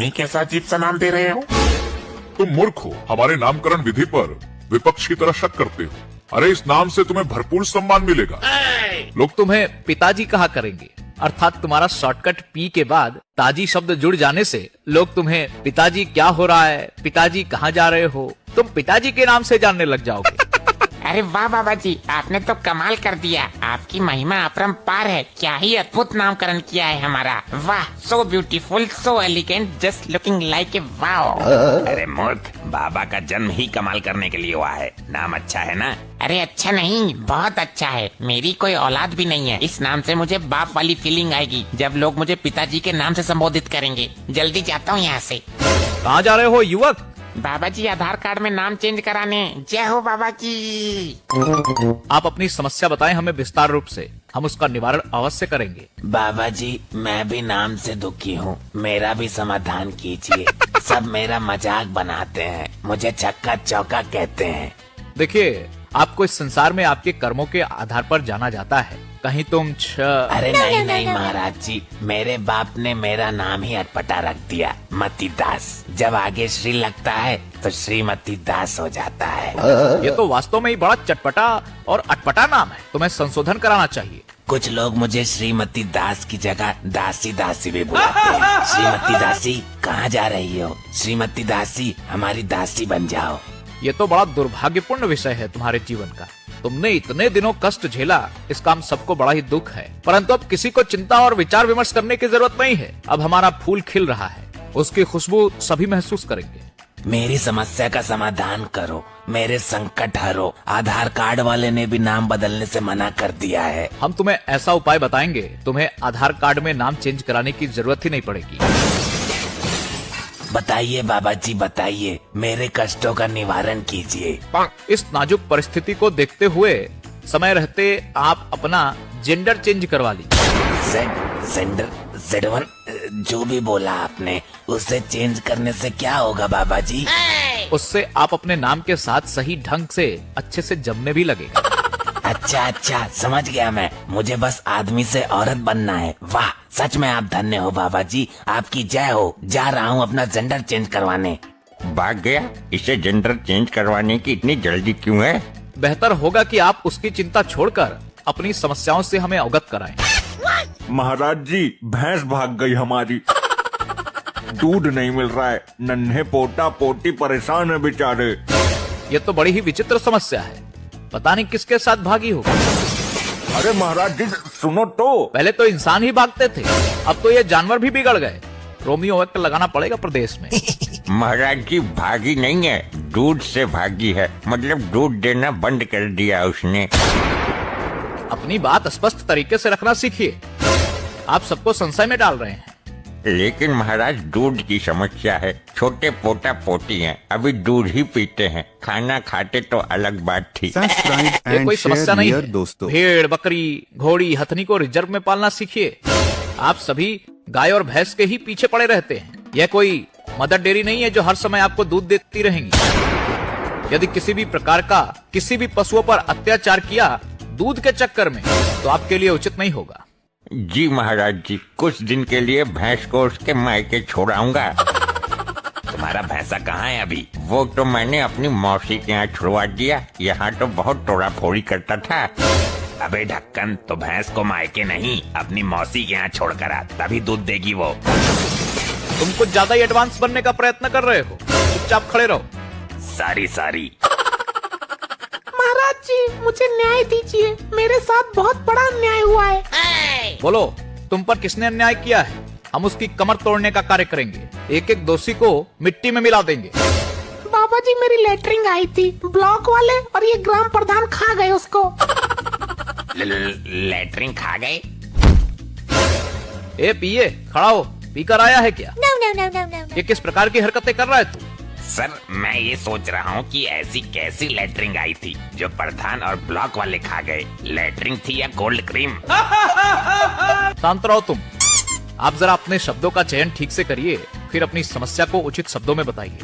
ये कैसा अजीब सा नाम दे रहे हो? तुम मूर्ख हो, हमारे नामकरण विधि पर विपक्ष की तरह शक करते हो। अरे इस नाम से तुम्हें भरपूर सम्मान मिलेगा। लोग तुम्हें पिताजी कहा करेंगे, अर्थात तुम्हारा शॉर्टकट पी के बाद ताजी शब्द जुड़ जाने से लोग तुम्हें पिताजी क्या हो रहा है, पिताजी कहाँ जा रहे हो, तुम पिताजी के नाम से जानने लग जाओगे। अरे वाह बाबा जी, आपने तो कमाल कर दिया। आपकी महिमा अपरंपार है। क्या ही अद्भुत नामकरण किया है हमारा। वाह, so beautiful, so elegant, just looking like a wow. अरे मूर्ख, बाबा का जन्म ही कमाल करने के लिए हुआ है। नाम अच्छा है ना? अरे अच्छा नहीं, बहुत अच्छा है। मेरी कोई औलाद भी नहीं है। इस नाम से मुझे बाप वाली फीलिंग आएगी जब लोग मुझे पिताजी के नाम से संबोधित करेंगे। जल्दी जाता हूँ यहाँ से। कहाँ जा रहे हो युवक? बाबा जी, आधार कार्ड में नाम चेंज कराने। जय हो बाबा की। आप अपनी समस्या बताएं हमें विस्तार रूप से, हम उसका निवारण अवश्य करेंगे। बाबा जी, मैं भी नाम से दुखी हूँ, मेरा भी समाधान कीजिए। सब मेरा मजाक बनाते हैं, मुझे चक्का चौका कहते हैं। देखिए, आपको इस संसार में आपके कर्मों के आधार पर जाना जाता है। कहीं तुम अरे नहीं नहीं महाराज जी, मेरे बाप ने मेरा नाम ही अटपटा रख दिया, मती दास। जब आगे श्री लगता है तो श्रीमती दास हो जाता है। ये तो वास्तव में ही बड़ा चटपटा और अटपटा नाम है, तुम्हें संशोधन कराना चाहिए। कुछ लोग मुझे श्रीमती दास की जगह दासी दासी भी बुलाते हैं। श्रीमती दासी कहाँ जा रही हो? श्रीमती दासी हमारी दासी बन जाओ। ये तो बड़ा दुर्भाग्यपूर्ण विषय है तुम्हारे जीवन का। तुमने इतने दिनों कष्ट झेला, इसका हम सबको बड़ा ही दुख है। परंतु अब किसी को चिंता और विचार विमर्श करने की जरूरत नहीं है। अब हमारा फूल खिल रहा है, उसकी खुशबू सभी महसूस करेंगे। मेरी समस्या का समाधान करो, मेरे संकट हरो। आधार कार्ड वाले ने भी नाम बदलने से मना कर दिया है। हम तुम्हें ऐसा उपाय बताएंगे, तुम्हें आधार कार्ड में नाम चेंज कराने की जरूरत ही नहीं पड़ेगी। बताइए बाबा जी, बताइए, मेरे कष्टों का निवारण कीजिए। इस नाजुक परिस्थिति को देखते हुए समय रहते आप अपना जेंडर चेंज करवा लीजिए। Z1 जो भी बोला आपने, उसे चेंज करने से क्या होगा बाबा जी? उससे आप अपने नाम के साथ सही ढंग से अच्छे से जमने भी लगेगा। अच्छा अच्छा, समझ गया मैं। मुझे बस आदमी से औरत बनना है। वाह, सच में आप धन्य हो बाबा जी, आपकी जय हो। जा रहा हूँ अपना जेंडर चेंज करवाने। भाग गया? इसे जेंडर चेंज करवाने की इतनी जल्दी क्यों है? बेहतर होगा कि आप उसकी चिंता छोड़कर अपनी समस्याओं से हमें अवगत कराएं। महाराज जी, भैंस भाग गई हमारी। दूध नहीं मिल रहा है, नन्हे पोता पोती परेशान है बेचारे। ये तो बड़ी ही विचित्र समस्या है, पता नहीं किसके साथ भागी हो। अरे महाराज जी सुनो तो। पहले तो इंसान ही भागते थे, अब तो ये जानवर भी बिगड़ गए। रोमियो एक्ट लगाना पड़ेगा प्रदेश में। महाराज जी भागी नहीं है, दूध से भागी है। मतलब दूध देना बंद कर दिया उसने। अपनी बात स्पष्ट तरीके से रखना सीखिए, आप सबको संशय में डाल रहे हैं। लेकिन महाराज दूध की समस्या है, छोटे पोता पोती हैं, अभी दूध ही पीते हैं, खाना खाते तो अलग बात थी। ये कोई समस्या नहीं है दोस्तों। भेड़, बकरी, घोड़ी, हथनी को रिजर्व में पालना सीखिए। आप सभी गाय और भैंस के ही पीछे पड़े रहते हैं। यह कोई मदर डेयरी नहीं है जो हर समय आपको दूध देती रहेंगी। यदि किसी भी प्रकार का किसी भी पशुओं पर अत्याचार किया दूध के चक्कर में, तो आपके लिए उचित नहीं होगा। जी महाराज जी, कुछ दिन के लिए भैंस को उसके मायके छोड़ाऊंगा। तुम्हारा भैंसा कहाँ है अभी? वो तो मैंने अपनी मौसी के यहाँ छुड़वा दिया, यहाँ तो बहुत तोड़ा फोड़ी करता था। अबे ढक्कन, तो भैंस को मायके नहीं अपनी मौसी के यहाँ छोड़ कर आ, तभी दूध देगी वो। तुम कुछ ज्यादा ही एडवांस बनने का प्रयत्न कर रहे हो, चुपचाप खड़े रहो। सारी महाराज जी, मुझे न्याय दीजिए, मेरे साथ बहुत बड़ा अन्याय हुआ है। बोलो, तुम पर किसने अन्याय किया है? हम उसकी कमर तोड़ने का कार्य करेंगे, एक एक दोषी को मिट्टी में मिला देंगे। बाबा जी, मेरी लेटरिंग आई थी, ब्लॉक वाले और ये ग्राम प्रधान खा गए उसको। लेटरिंग खा गए? ए पिए, खड़ा हो, पीकर आया है क्या? No. ये किस प्रकार की हरकतें कर रहा है तू? सर, मैं ये सोच रहा हूँ कि ऐसी कैसी लेटरिंग आई थी जो प्रधान और ब्लॉक वाले खा गए। लेटरिंग थी या कोल्ड क्रीम? शांत रहो तुम। आप जरा अपने शब्दों का चयन ठीक से करिए, फिर अपनी समस्या को उचित शब्दों में बताइए।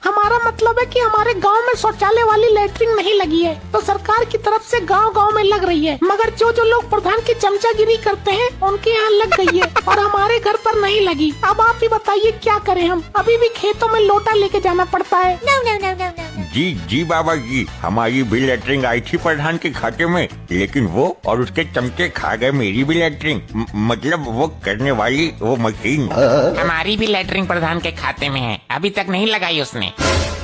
हमारा हमारा मतलब है कि हमारे गांव में शौचालय वाली लैट्रिन नहीं लगी है, तो सरकार की तरफ से गांव गांव में लग रही है, मगर जो जो लोग प्रधान की चमचागिरी करते हैं उनके यहाँ लग गई है और हमारे घर पर नहीं लगी। अब आप ही बताइए क्या करें हम, अभी भी खेतों में लोटा लेके जाना पड़ता है। जी जी बाबा जी, हमारी भी लेटरिंग आई थी प्रधान के खाते में, लेकिन वो और उसके चमचे खा गए मेरी भी लेटरिंग, मतलब वो करने वाली वो मशीन। हमारी भी लेटरिंग प्रधान के खाते में है, अभी तक नहीं लगाई उसने।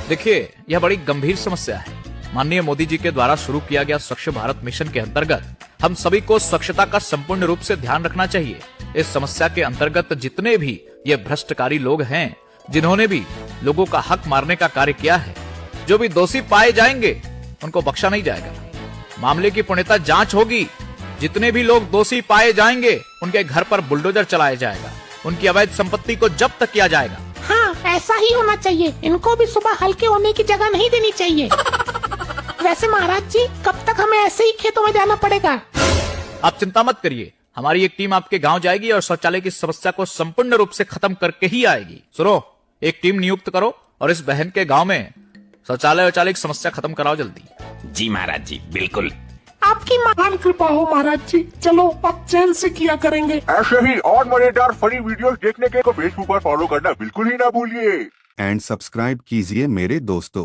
देखिए, यह बड़ी गंभीर समस्या है। माननीय मोदी जी के द्वारा शुरू किया गया स्वच्छ भारत मिशन के अंतर्गत हम सभी को स्वच्छता का संपूर्ण रूप से ध्यान रखना चाहिए। इस समस्या के अंतर्गत जितने भी ये भ्रष्टकारी लोग हैं, जिन्होंने भी लोगों का हक मारने का कार्य किया है, जो भी दोषी पाए जाएंगे उनको बख्शा नहीं जाएगा। मामले की पूर्णतः जांच होगी। जितने भी लोग दोषी पाए जाएंगे उनके घर पर बुलडोजर चलाया जाएगा, उनकी अवैध संपत्ति को जब्त किया जाएगा। हाँ, ऐसा ही होना चाहिए। इनको भी सुबह हल्के होने की जगह नहीं देनी चाहिए। वैसे महाराज जी, कब तक हमें ऐसे ही खेतों में जाना पड़ेगा? आप चिंता मत करिए, हमारी एक टीम आपके गांव जाएगी और शौचालय की समस्या को संपूर्ण रूप से खत्म करके ही आएगी। सुनो, एक टीम नियुक्त करो और इस बहन के गांव में शौचालय की समस्या खत्म कराओ जल्दी। जी महाराज जी, बिल्कुल। आपकी महान कृपा हो महाराज जी। चलो अब चैन से किया करेंगे। ऐसे ही और मजेदार फनी वीडियोस देखने के को फेसबुक पर फॉलो करना बिल्कुल ही ना भूलिए। एंड सब्सक्राइब कीजिए मेरे दोस्तों।